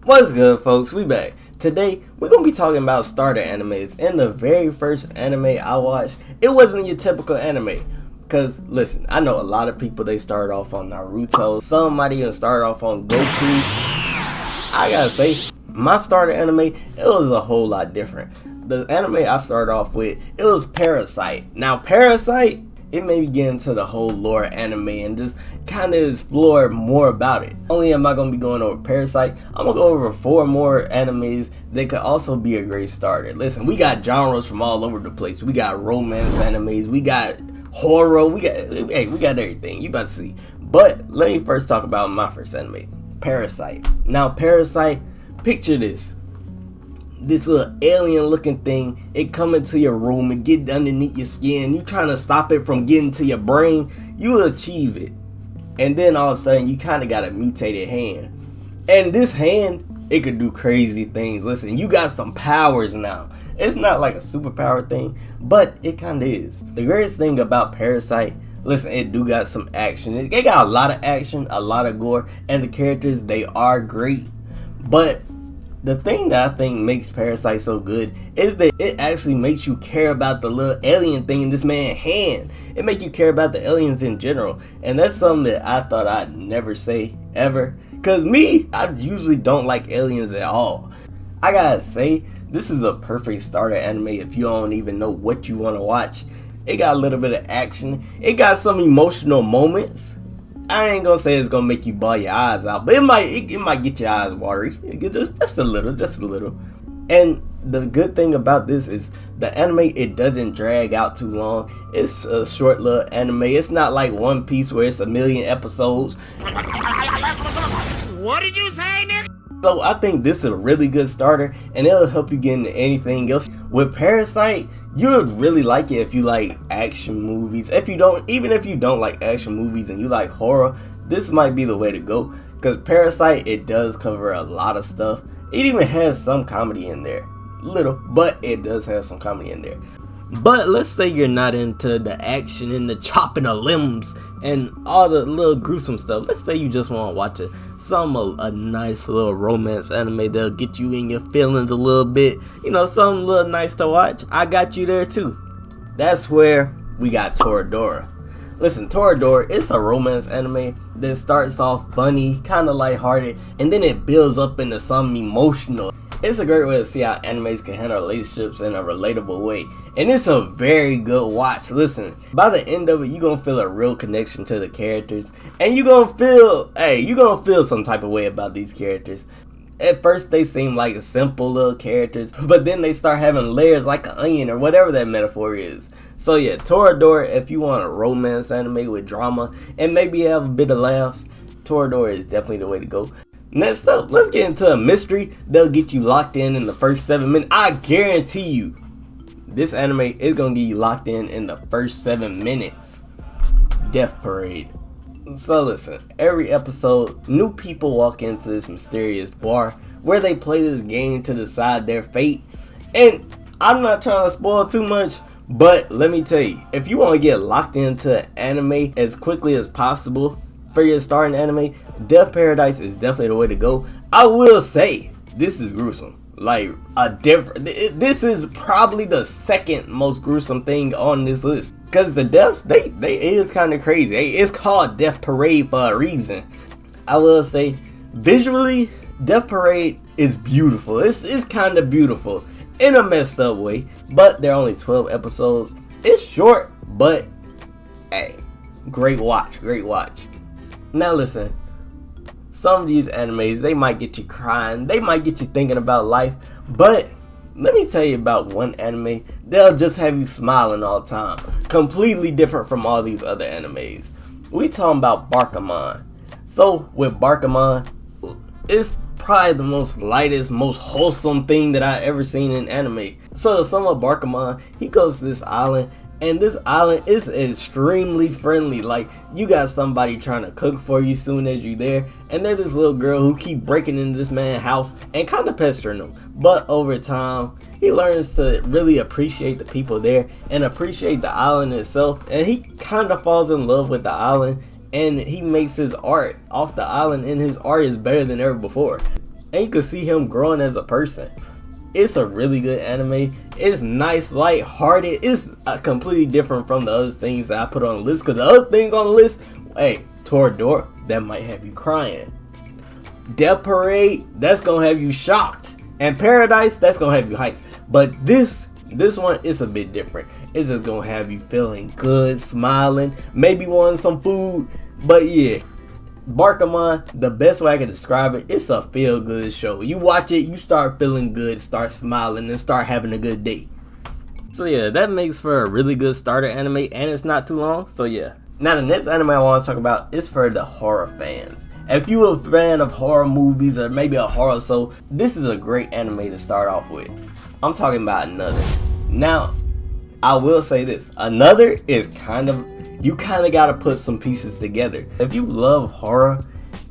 What's good, folks? We back. Today, we're going to be talking about starter animes. And the very first anime I watched, it wasn't your typical anime. Because, listen, I know a lot of people, they started off on Naruto. Some might even start off on Goku. I gotta say, my starter anime, it was a whole lot different. The anime I started off with, it was Parasyte. Now, Parasyte, it made me get into the whole lore anime and just kind of explore more about it. Not only am I going to be going over Parasyte, I'm going to go over 4 more animes that could also be a great starter. Listen, we got genres from all over the place. We got romance animes, we got horror, we got everything. You about to see. But let me first talk about my first anime, Parasyte. Now, Parasyte, picture this. This little alien looking thing, it come into your room and get underneath your skin. You trying to stop it from getting to your brain, you will achieve it. And then all of a sudden, you kind of got a mutated hand. And this hand, it could do crazy things. Listen, you got some powers now. It's not like a superpower thing, but it kind of is. The greatest thing about Parasyte, listen, it do got some action. It got a lot of action, a lot of gore, and the characters, they are great. But the thing that I think makes Parasyte so good is that it actually makes you care about the little alien thing in this man's hand. It makes you care about the aliens in general. And that's something that I thought I'd never say, ever. Cause me, I usually don't like aliens at all. I gotta say, this is a perfect starter anime if you don't even know what you want to watch. It got a little bit of action. It got some emotional moments. I ain't gonna say it's gonna make you bawl your eyes out, but it might get your eyes watery. Just a little. And the good thing about this is the anime, it doesn't drag out too long. It's a short little anime. It's not like One Piece where it's a million episodes. What did you say, nigga? So I think this is a really good starter, and it'll help you get into anything else. With Parasyte, you would really like it if you like action movies. Even if you don't like action movies and you like horror, this might be the way to go. Because Parasyte, it does cover a lot of stuff. It even has some comedy in there. Little, but it does have some comedy in there. But let's say you're not into the action and the chopping of limbs and all the little gruesome stuff. Let's say you just want to watch a nice little romance anime that'll get you in your feelings a little bit. You know, something a little nice to watch. I got you there too. That's where we got Toradora. Listen, Toradora, it's a romance anime that starts off funny, kind of lighthearted, and then it builds up into something emotional. It's a great way to see how animes can handle relationships in a relatable way. And it's a very good watch. Listen, by the end of it, you're going to feel a real connection to the characters. And you're going to feel some type of way about these characters. At first, they seem like simple little characters, but then they start having layers like an onion or whatever that metaphor is. So yeah, Toradora, if you want a romance anime with drama and maybe have a bit of laughs, Toradora is definitely the way to go. Next up, let's get into a mystery that'll get you locked in the first 7 minutes. I guarantee you, this anime is going to get you locked in the first 7 minutes. Death Parade. So listen, every episode, new people walk into this mysterious bar where they play this game to decide their fate. And I'm not trying to spoil too much, but let me tell you, if you want to get locked into anime as quickly as possible for your starting anime, Death Paradise is definitely the way to go. I will say, this is gruesome. This is probably the second most gruesome thing on this list. Because the deaths, they is kind of crazy. It's called Death Parade for a reason. I will say, visually, Death Parade is beautiful. It's kind of beautiful in a messed up way. But there are only 12 episodes. It's short, but hey, great watch. Now listen, some of these animes, they might get you crying, they might get you thinking about life, but let me tell you about one anime that'll just have you smiling all the time. Completely different from all these other animes. We talking about Barakamon. So with Barakamon, it's probably the most lightest, most wholesome thing that I ever seen in anime. So the son of Barakamon, he goes to this island, and this island is extremely friendly. Like, you got somebody trying to cook for you soon as you're there, and there's this little girl who keep breaking into this man's house and kind of pestering him. But over time, he learns to really appreciate the people there and appreciate the island itself, and he kind of falls in love with the island, and he makes his art off the island, and his art is better than ever before. and you can see him growing as a person. It's a really good anime. It's nice, light-hearted. It's completely different from the other things that I put on the list, because the other things on the list, hey, Toradora, that might have you crying. Death Parade, that's gonna have you shocked. And Paradise, that's gonna have you hyped. But this one is a bit different. It's just gonna have you feeling good, smiling, maybe wanting some food. But yeah, Barakamon, the best way I can describe it, it's a feel-good show. You watch it, you start feeling good, start smiling, and start having a good day. So yeah, that makes for a really good starter anime, and it's not too long. So yeah. Now the next anime I want to talk about is for the horror fans. If you're a fan of horror movies or maybe a horror show, this is a great anime to start off with. I'm talking about Another. Now, I will say this. Another is you kind of got to put some pieces together. If you love horror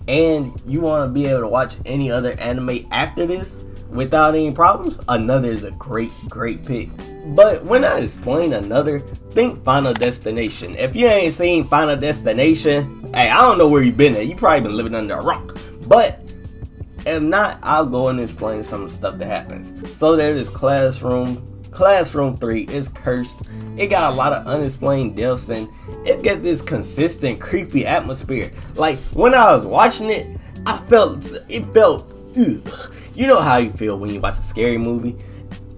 and you want to be able to watch any other anime after this without any problems, Another is a great pick. But when I explain Another, think Final Destination. If you ain't seen Final Destination, hey, I don't know where you been at. You probably been living under a rock. But if not, I'll go and explain some of the stuff that happens. So there's this classroom. Classroom 3 is cursed. It got a lot of unexplained deaths, and it got this consistent creepy atmosphere. Like when I was watching it, it felt ugh. You know how you feel when you watch a scary movie?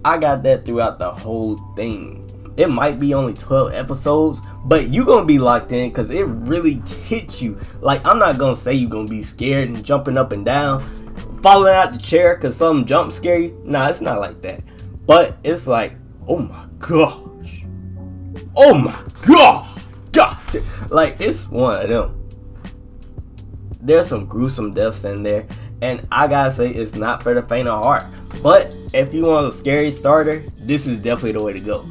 I got that throughout the whole thing. It might be only 12 episodes, but you gonna be locked in because it really hits you. Like, I'm not gonna say you gonna be scared and jumping up and down, falling out the chair because something jump scare you. Nah, it's not like that. But it's like, oh my gosh. Oh my god. Like, it's one of them. There's some gruesome deaths in there, and I gotta say, it's not for the faint of heart. But if you want a scary starter, this is definitely the way to go.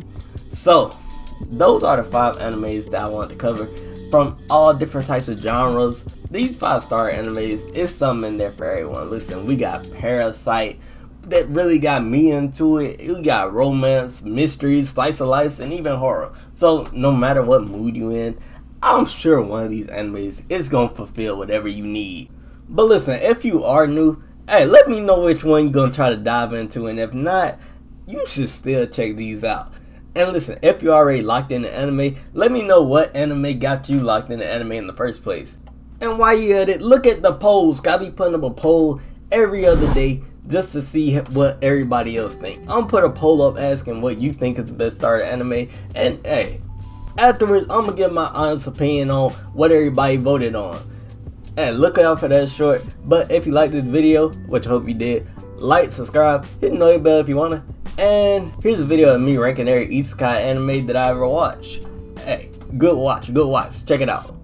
So, those are the 5 animes that I wanted to cover from all different types of genres. These 5-star animes, it's something in there for everyone. Listen, we got Parasyte that really got me into it. We got romance, mystery, slice of life, and even horror. So, no matter what mood you in, I'm sure one of these animes is gonna fulfill whatever you need. But listen, if you are new, hey, let me know which one you're gonna try to dive into, and if not, you should still check these out. And listen, if you're already locked in the anime, let me know what anime got you locked in the anime in the first place. And while you're at it, look at the polls. Gotta be putting up a poll every other day just to see what everybody else think. I'm gonna put a poll up asking what you think is the best starter anime, and hey, afterwards I'm gonna give my honest opinion on what everybody voted on. And look out for that short. But if you like this video, which I hope you did, like, subscribe, hit the notification bell if you wanna. And here's a video of me ranking every isekai anime that I ever watched. Hey, good watch, check it out.